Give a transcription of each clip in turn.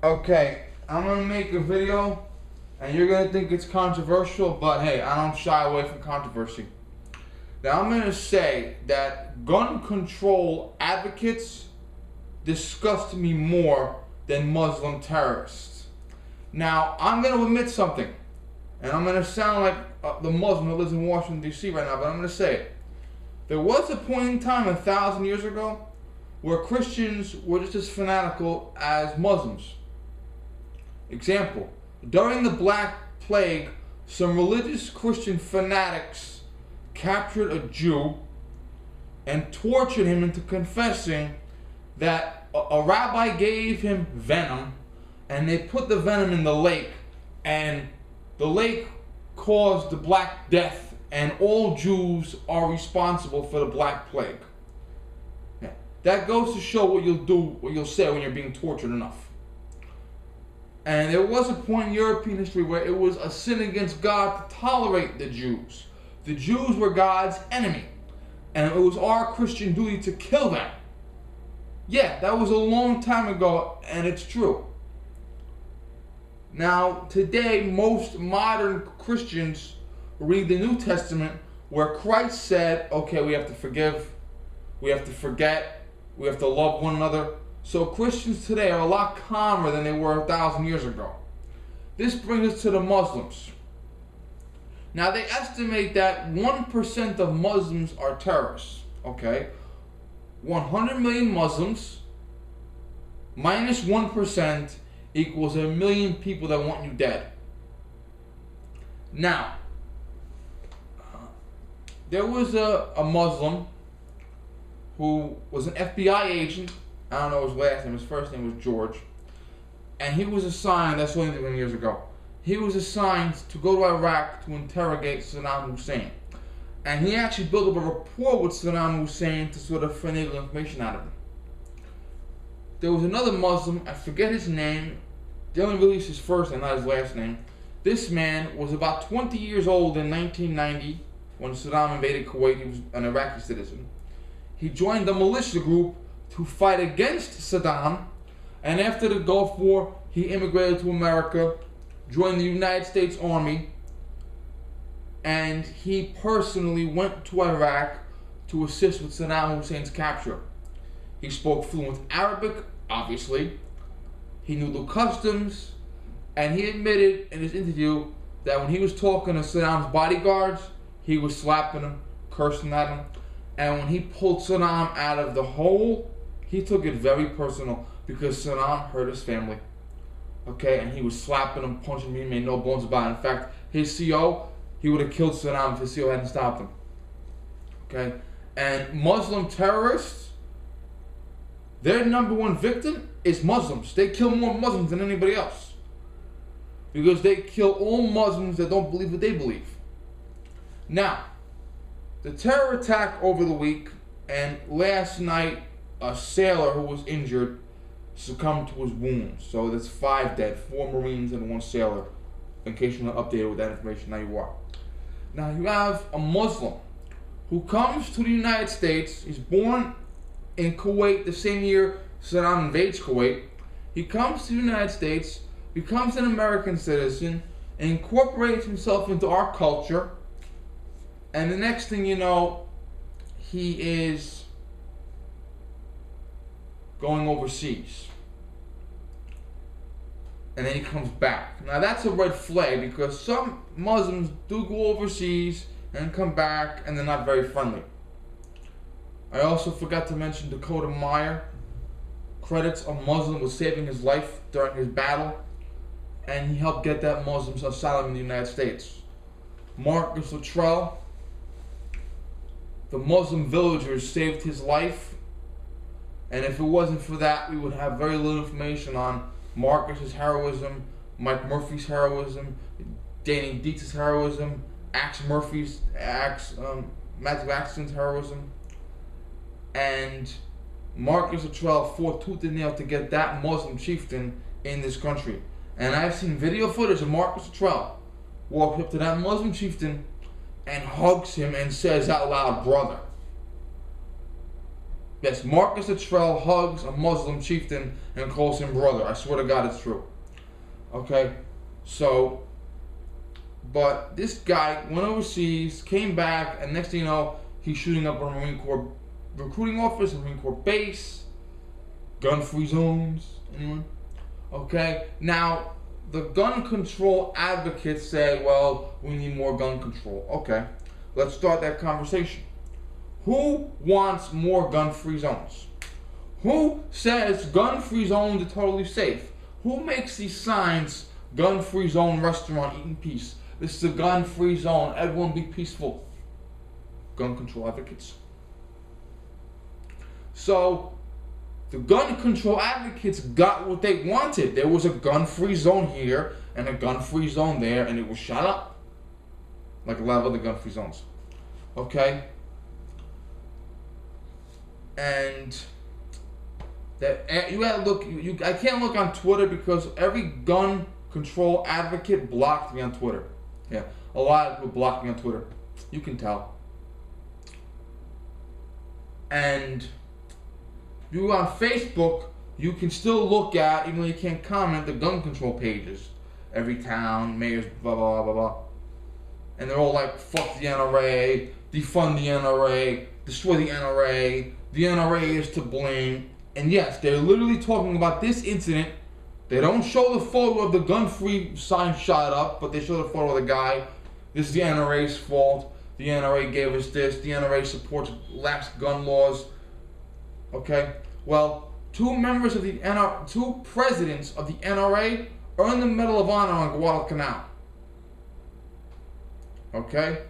Okay, I'm gonna make a video, and you're gonna think it's controversial, but hey, I don't shy away from controversy. Now, I'm gonna say that gun control advocates disgust me more than Muslim terrorists. Now, I'm gonna admit something, and I'm gonna sound like the Muslim that lives in Washington, D.C. right now, but I'm gonna say it. There was a point in time 1,000 years ago where Christians were just as fanatical as Muslims. Example, during the Black Plague, some religious Christian fanatics captured a Jew and tortured him into confessing that a rabbi gave him venom, and they put the venom in the lake, and the lake caused the Black Death, and all Jews are responsible for the Black Plague. Yeah. That goes to show what you'll do, what you'll say when you're being tortured enough. And there was a point in European history where it was a sin against God to tolerate the Jews. The Jews were God's enemy, and it was our Christian duty to kill them. Yeah, that was a long time ago, and it's true. Now, today, most modern Christians read the New Testament where Christ said, okay, we have to forgive, we have to forget, we have to love one another. So Christians today are a lot calmer than they were 1,000 years ago. This brings us to the Muslims. Now, they estimate that 1% of Muslims are terrorists. Okay? 100 million Muslims minus 1% equals 1 million people that want you dead. Now, there was a Muslim who was an FBI agent. I don't know his last name. His first name was George. And he was assigned, that's only 20 years ago, he was assigned to go to Iraq to interrogate Saddam Hussein. And he actually built up a rapport with Saddam Hussein to sort of finagle information out of him. There was another Muslim, I forget his name, they only released his first name, not his last name. This man was about 20 years old in 1990 when Saddam invaded Kuwait. He was an Iraqi citizen. He joined the militia group to fight against Saddam, and after the Gulf War, he immigrated to America, joined the United States Army, and he personally went to Iraq to assist with Saddam Hussein's capture. He spoke fluent Arabic, obviously. He knew the customs, and he admitted in his interview that when he was talking to Saddam's bodyguards, he was slapping them, cursing at them, and when he pulled Saddam out of the hole, he took it very personal because Saddam hurt his family. Okay, and he was slapping him, punching him, he made no bones about it. In fact, his CO, he would have killed Saddam if his CO hadn't stopped him. Okay, and Muslim terrorists, their number one victim is Muslims. They kill more Muslims than anybody else because they kill all Muslims that don't believe what they believe. Now, the terror attack over the week, and last night a sailor who was injured succumbed to his wounds. So there's 5 dead, 4 Marines and 1 sailor. In case you're not updated with that information, now you are. Now you have a Muslim who comes to the United States. He's born in Kuwait the same year Saddam invades Kuwait. He comes to the United States, becomes an American citizen, and incorporates himself into our culture. And the next thing you know, he is going overseas. And then he comes back. Now that's a red flag because some Muslims do go overseas and come back and they're not very friendly. I also forgot to mention Dakota Meyer credits a Muslim with saving his life during his battle, and he helped get that Muslim asylum in the United States. Marcus Luttrell, the Muslim villagers saved his life, and if it wasn't for that, we would have very little information on Marcus's heroism, Mike Murphy's heroism, Danny Dietz's heroism, Matthew Axton's heroism, and Marcus Luttrell fought tooth and nail to get that Muslim chieftain in this country. And I've seen video footage of Marcus Luttrell walk up to that Muslim chieftain and hugs him and says out loud, "Brother." Yes, Marcus Luttrell hugs a Muslim chieftain and calls him brother. I swear to God it's true. Okay? So, but this guy went overseas, came back, and next thing you know, he's shooting up a Marine Corps recruiting office, a Marine Corps base, gun-free zones. Anyone? Okay? Now, the gun control advocates say, well, we need more gun control. Okay, let's start that conversation. Who wants more gun-free zones? Who says gun-free zones are totally safe? Who makes these signs, gun-free zone restaurant, eat in peace? This is a gun-free zone, everyone be peaceful. Gun control advocates. So, the gun control advocates got what they wanted. There was a gun-free zone here and a gun-free zone there, and it was shot up. Like a lot of other gun-free zones. Okay? And that you gotta look. I can't look on Twitter because every gun control advocate blocked me on Twitter. Yeah, a lot of people blocked me on Twitter. You can tell. And you on Facebook, you can still look at, even though you can't comment, the gun control pages. Every town, mayors, blah blah blah blah. And they're all like, fuck the NRA, defund the NRA, destroy the NRA is to blame. And yes, they're literally talking about this incident. They don't show the photo of the gun-free sign shot up, but they show the photo of the guy. This is the NRA's fault. The NRA gave us this. The NRA supports lax gun laws. Okay? Well, two presidents of the NRA earned the Medal of Honor on Guadalcanal. Okay?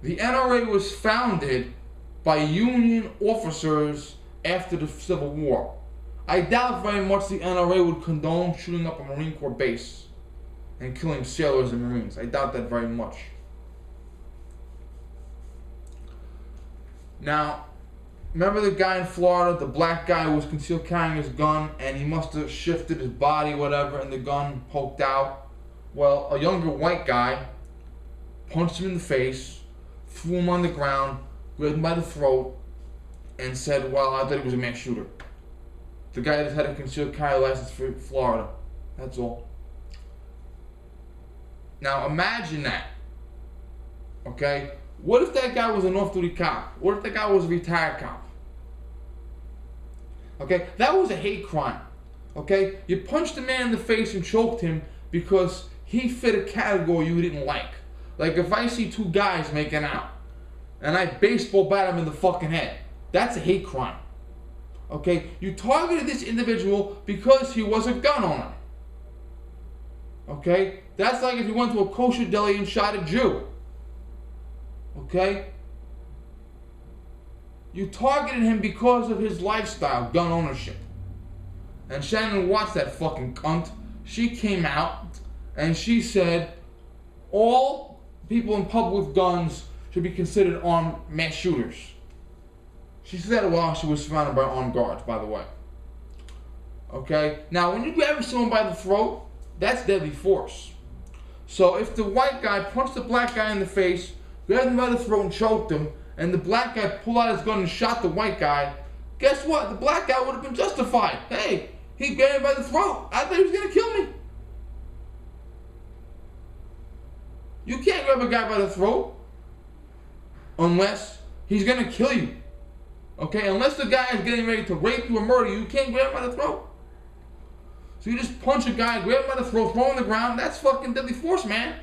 The NRA was founded by Union officers after the Civil War. I doubt very much the NRA would condone shooting up a Marine Corps base and killing sailors and Marines. I doubt that very much. Now, remember the guy in Florida, the black guy who was concealed carrying his gun, and he must have shifted his body, whatever, and the gun poked out? Well, a younger white guy punched him in the face, threw him on the ground, grabbed him by the throat, and said, well, I thought he was a mass shooter. The guy just had a concealed carry license for Florida. That's all. Now imagine that. Okay? What if that guy was an off-duty cop? What if that guy was a retired cop? Okay? That was a hate crime. Okay? You punched a man in the face and choked him because he fit a category you didn't like. Like if I see two guys making out and I baseball bat him in the fucking head, that's a hate crime. Okay? You targeted this individual because he was a gun owner. Okay? That's like if you went to a kosher deli and shot a Jew. Okay? You targeted him because of his lifestyle, gun ownership. And Shannon Watts, that fucking cunt, she came out and she said all people in public with guns should be considered armed mass shooters. She said it while she was surrounded by armed guards, by the way. Okay? Now, when you grab someone by the throat, that's deadly force. So if the white guy punched the black guy in the face, grabbed him by the throat and choked him, and the black guy pulled out his gun and shot the white guy, guess what? The black guy would have been justified. Hey, he grabbed me by the throat. I thought he was going to kill me. You can't grab a guy by the throat unless he's going to kill you. Okay? Unless the guy is getting ready to rape you or murder you, you can't grab him by the throat. So you just punch a guy, grab him by the throat, throw him on the ground. That's fucking deadly force, man.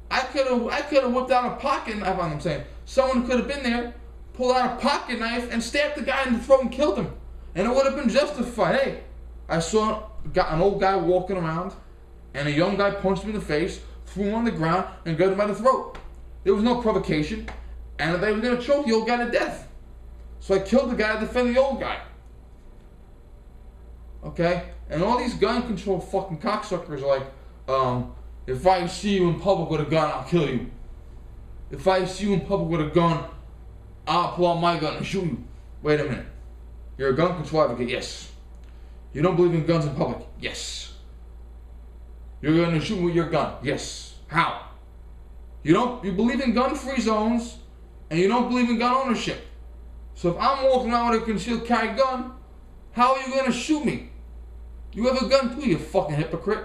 I could have whipped out a pocket knife on him, saying someone could have been there, pulled out a pocket knife and stabbed the guy in the throat and killed him, and it would have been justified. Hey, I saw an old guy walking around, and a young guy punched him in the face, threw him on the ground, and grabbed him by the throat. There was no provocation, and they were gonna choke the old guy to death. So I killed the guy to defend the old guy. Okay? And all these gun control fucking cocksuckers are like, if I see you in public with a gun, I'll kill you. If I see you in public with a gun, I'll pull out my gun and shoot you. Wait a minute. You're a gun control advocate? Yes. You don't believe in guns in public? Yes. You're going to shoot me with your gun? Yes. How? You believe in gun-free zones, and you don't believe in gun ownership. So if I'm walking around with a concealed carry gun, how are you gonna shoot me? You have a gun too, you fucking hypocrite.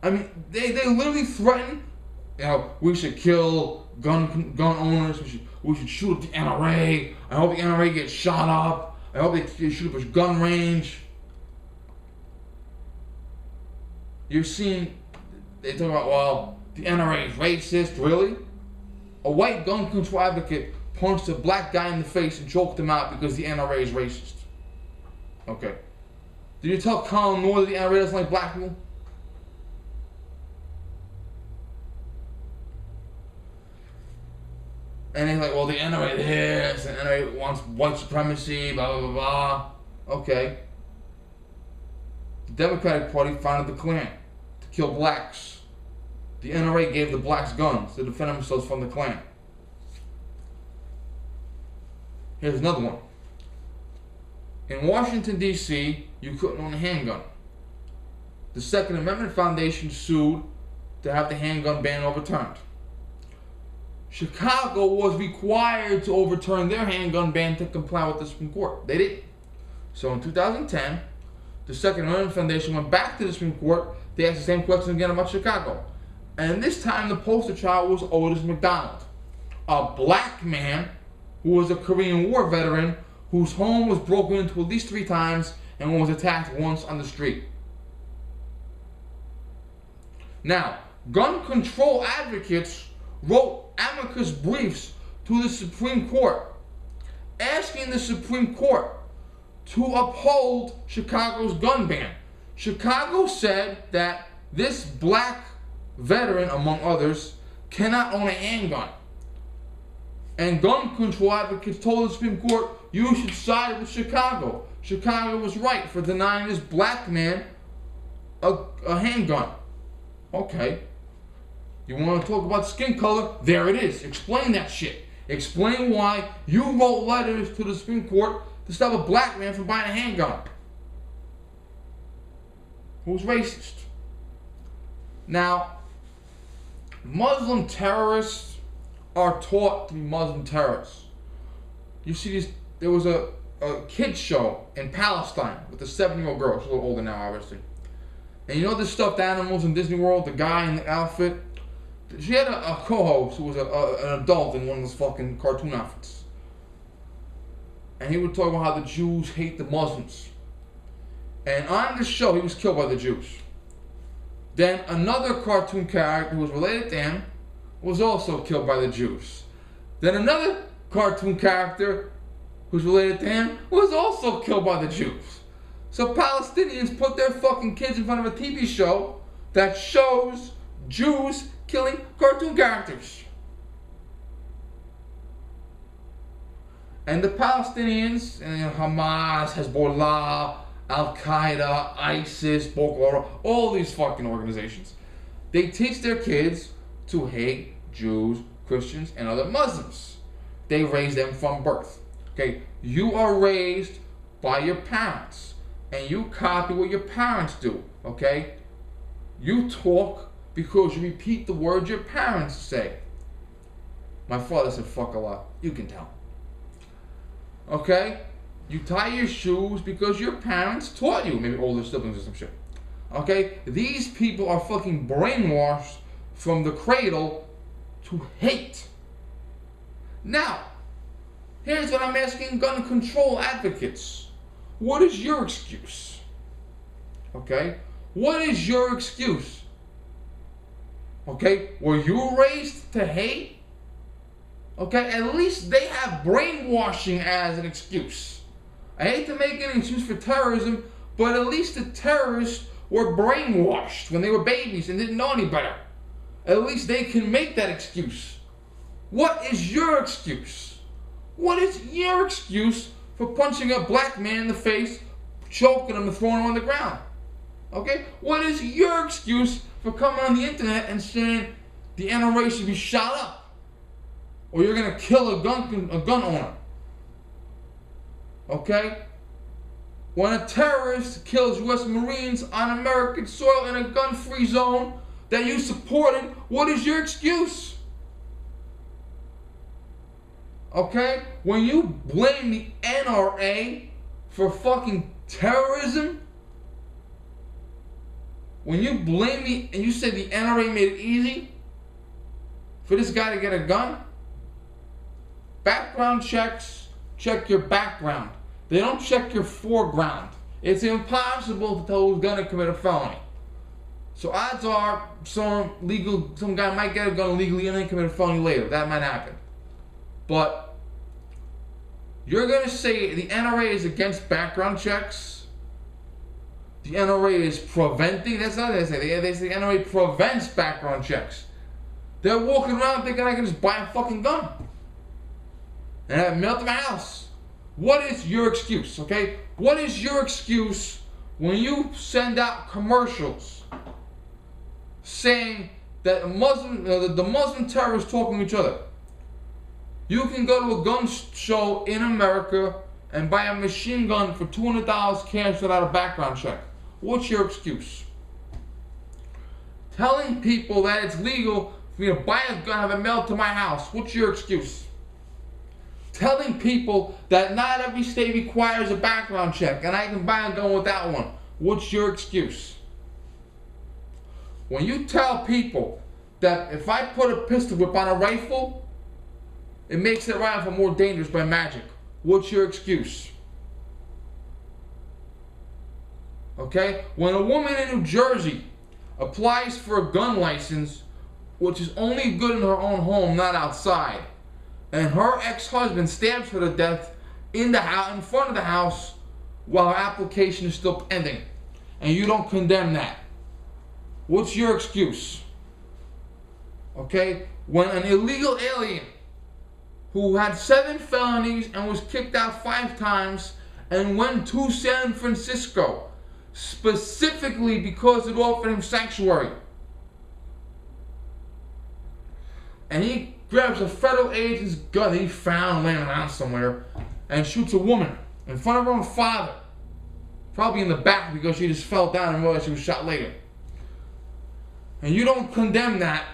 I mean, they literally threaten, we should kill gun owners, we should shoot up the NRA, I hope the NRA gets shot up, I hope they shoot up a gun range. You're seeing, they talk about, well, the NRA is racist, really? A white gun control advocate punched a black guy in the face and choked him out because the NRA is racist. Okay. Did you tell Colin Moore that the NRA doesn't like black people? And they're like, well, the NRA this, and the NRA wants white supremacy, blah, blah, blah, blah. Okay. The Democratic Party founded the Klan to kill blacks. The NRA gave the blacks guns to defend themselves from the Klan. Here's another one. In Washington, D.C., you couldn't own a handgun. The Second Amendment Foundation sued to have the handgun ban overturned. Chicago was required to overturn their handgun ban to comply with the Supreme Court. They didn't. So in 2010, the Second Amendment Foundation went back to the Supreme Court. They asked the same question again about Chicago. And this time the poster child was Otis McDonald, a black man who was a Korean War veteran whose home was broken into at least 3 times and was attacked once on the street. Now, gun control advocates wrote amicus briefs to the Supreme Court asking the Supreme Court to uphold Chicago's gun ban. Chicago said that this black veteran, among others, cannot own a handgun. And gun control advocates told the Supreme Court, you should side with Chicago. Chicago was right for denying this black man a handgun. Okay. You want to talk about skin color? There it is. Explain that shit. Explain why you wrote letters to the Supreme Court to stop a black man from buying a handgun. Who's racist? Now, Muslim terrorists are taught to be Muslim terrorists. You see these, there was a kid's show in Palestine with a 7-year-old girl. She's a little older now, obviously. And you know the stuffed animals in Disney World, the guy in the outfit? She had a co-host who was an adult in one of those fucking cartoon outfits. And he would talk about how the Jews hate the Muslims. And on the show, he was killed by the Jews. Then another cartoon character who was related to him was also killed by the Jews. Then another cartoon character who's related to him was also killed by the Jews. So Palestinians put their fucking kids in front of a TV show that shows Jews killing cartoon characters. And the Palestinians, Hamas, Hezbollah, Al-Qaeda, ISIS, Boko Haram, all these fucking organizations, they teach their kids to hate Jews, Christians, and other Muslims. They raise them from birth. Okay, you are raised by your parents, and you copy what your parents do. Okay, you talk because you repeat the words your parents say. My father said fuck a lot. You can tell. Okay, you tie your shoes because your parents taught you, maybe older siblings or some shit. Okay, these people are fucking brainwashed from the cradle to hate. Now, here's what I'm asking gun control advocates. What is your excuse? Okay? What is your excuse? Okay? Were you raised to hate? Okay? At least they have brainwashing as an excuse. I hate to make an excuse for terrorism, but at least the terrorists were brainwashed when they were babies and didn't know any better. At least they can make that excuse. What is your excuse? What is your excuse for punching a black man in the face, choking him and throwing him on the ground? Okay? What is your excuse for coming on the internet and saying the NRA should be shot up? Or you're going to kill a gun owner? Okay? When a terrorist kills U.S. Marines on American soil in a gun-free zone that you supported, what is your excuse? Okay? When you blame the NRA for fucking terrorism, when you blame me and you say the NRA made it easy for this guy to get a gun, background checks check your background. They don't check your foreground. It's impossible to tell who's gonna commit a felony. So odds are some guy might get a gun illegally and then commit a felony later. That might happen. But you're gonna say the NRA is against background checks? The NRA is preventing? That's not what they say. They say the NRA prevents background checks. They're walking around thinking I can just buy a fucking gun and have it mailed to my house. What is your excuse, okay? What is your excuse when you send out commercials saying that the Muslim terrorists talking to each other? You can go to a gun show in America and buy a machine gun for $200 cash without a background check. What's your excuse? Telling people that it's legal for me to buy a gun and have it mailed to my house. What's your excuse? Telling people that not every state requires a background check and I can buy a gun without one. What's your excuse? When you tell people that if I put a pistol whip on a rifle, it makes that rifle more dangerous by magic. What's your excuse? Okay? When a woman in New Jersey applies for a gun license, which is only good in her own home, not outside, and her ex-husband stabs her to death in the house, in front of the house, while her application is still pending, and you don't condemn that, what's your excuse? Okay? When an illegal alien who had 7 felonies and was kicked out 5 times and went to San Francisco specifically because it offered him sanctuary, and he grabs a federal agent's gun that he found laying around somewhere and shoots a woman in front of her own father, probably in the back because she just fell down and realized she was shot later, and you don't condemn that,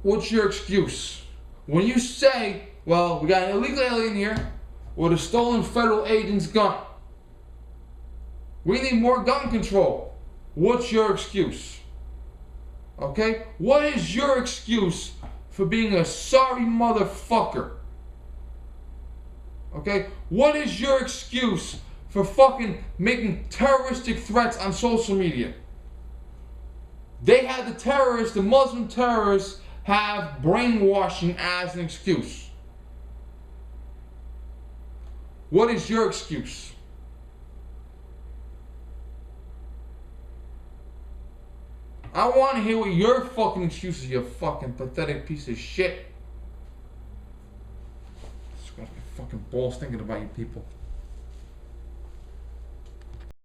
what's your excuse? When you say, well, we got an illegal alien here with a stolen federal agent's gun, we need more gun control, what's your excuse? Okay? What is your excuse for being a sorry motherfucker? Okay? What is your excuse for fucking making terroristic threats on social media? They had the Muslim terrorists have brainwashing as an excuse. What is your excuse? I want to hear what your fucking excuse is, you fucking pathetic piece of shit. It's got my fucking balls thinking about you people.